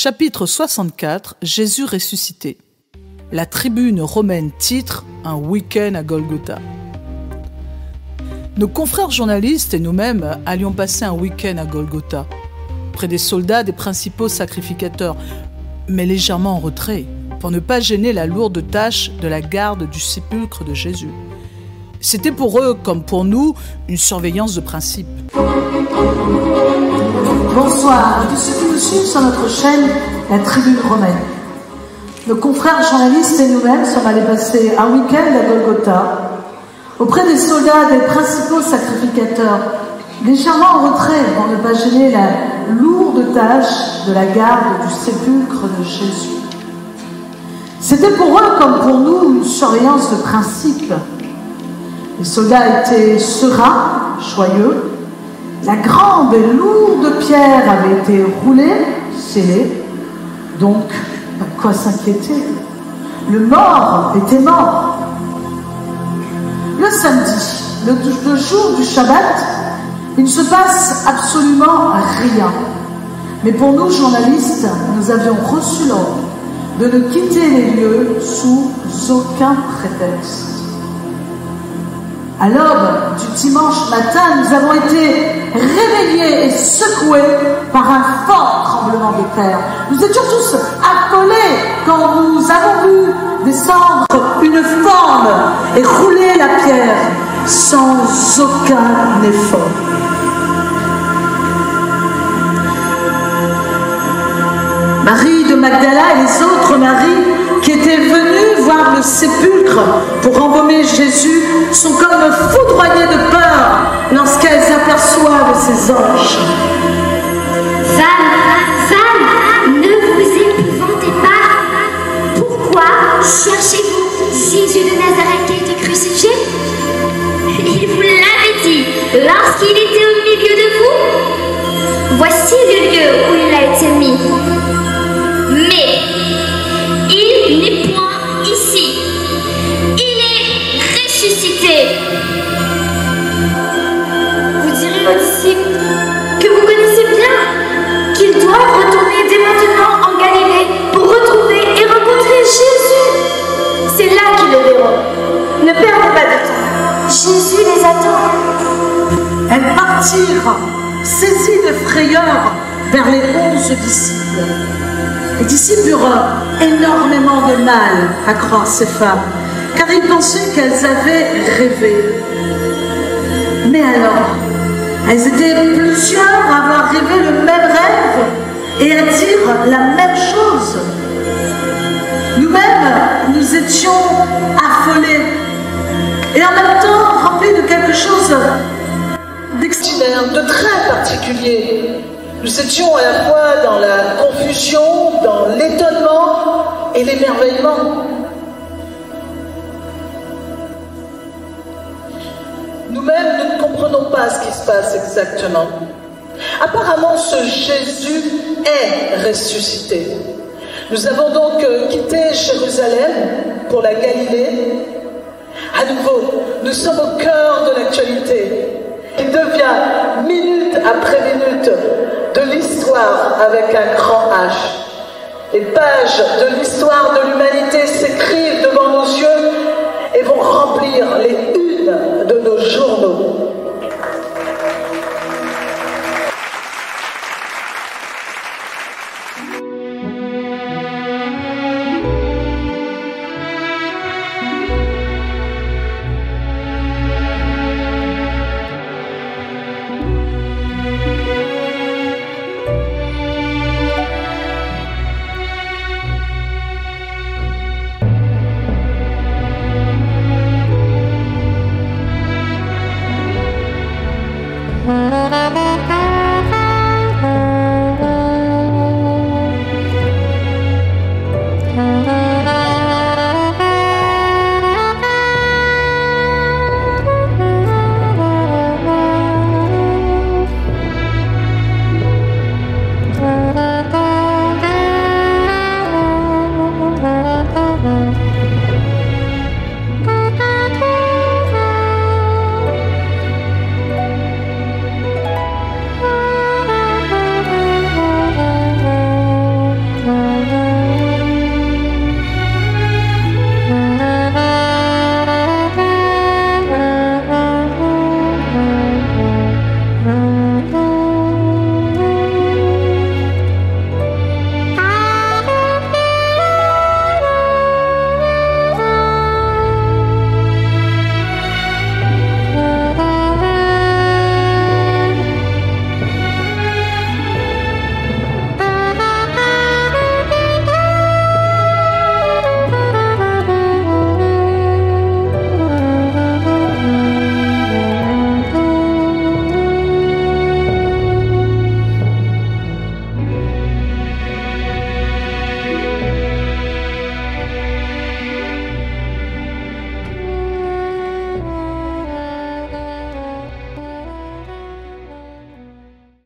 Chapitre 64, Jésus ressuscité. La tribune romaine titre « Un week-end à Golgotha ». Nos confrères journalistes et nous-mêmes allions passer un week-end à Golgotha, près des soldats des principaux sacrificateurs, mais légèrement en retrait, pour ne pas gêner la lourde tâche de la garde du sépulcre de Jésus. C'était pour eux, comme pour nous, une surveillance de principe. Bonsoir à tous ceux qui nous suivent sur notre chaîne La Tribune Romaine. Nos confrères journalistes et nous-mêmes sommes allés passer un week-end à Golgotha, auprès des soldats des principaux sacrificateurs, légèrement en retrait pour ne pas gêner la lourde tâche de la garde du sépulcre de Jésus. C'était pour eux, comme pour nous, une surveillance de principe. Les soldats étaient sereins, joyeux. La grande et lourde pierre avait été roulée, scellée, donc pas de quoi s'inquiéter. Le mort était mort. Le samedi, le jour du Shabbat, il ne se passe absolument rien. Mais pour nous, journalistes, nous avions reçu l'ordre de ne quitter les lieux sous aucun prétexte. À l'aube du dimanche matin, nous avons été réveillés et secoués par un fort tremblement de terre. Nous étions tous affolés quand nous avons vu descendre une forme et rouler la pierre sans aucun effort. Marie de Magdala et les autres Maries qui étaient venues voir le sépulcre pour embaumer Jésus sont comme foudroyées de peur lorsqu'elles aperçoivent ces anges. Femme, ne vous épouvantez pas. Pourquoi cherchez-vous Jésus de Nazareth qui a été crucifié? Il vous l'avait dit lorsqu'il était au milieu de vous. Voici le lieu où il a été mis. Mais il n'est point ici. Il est ressuscité. Vous direz aux disciples que vous connaissez bien qu'ils doivent retourner dès maintenant en Galilée pour retrouver et rencontrer Jésus. C'est là qu'ils le verront. Ne perdez pas de temps. Jésus les attend. Elles partirent, saisies de frayeur, vers les 11 disciples. Les disciples eurent énormément de mal à croire ces femmes, car ils pensaient qu'elles avaient rêvé. Mais alors, elles étaient plusieurs à avoir rêvé le même rêve et à dire la même chose. Nous-mêmes, nous étions affolés et en même temps remplis de quelque chose d'extraordinaire, de très particulier. Nous étions à la fois dans la confusion, dans l'étonnement et l'émerveillement. Nous-mêmes, nous ne comprenons pas ce qui se passe exactement. Apparemment, ce Jésus est ressuscité. Nous avons donc quitté Jérusalem pour la Galilée. À nouveau, nous sommes au cœur de l'actualité. Il devient, minute après minute, de l'histoire avec un grand H. Les pages de l'histoire de l'humanité s'écrivent devant nos yeux et vont remplir les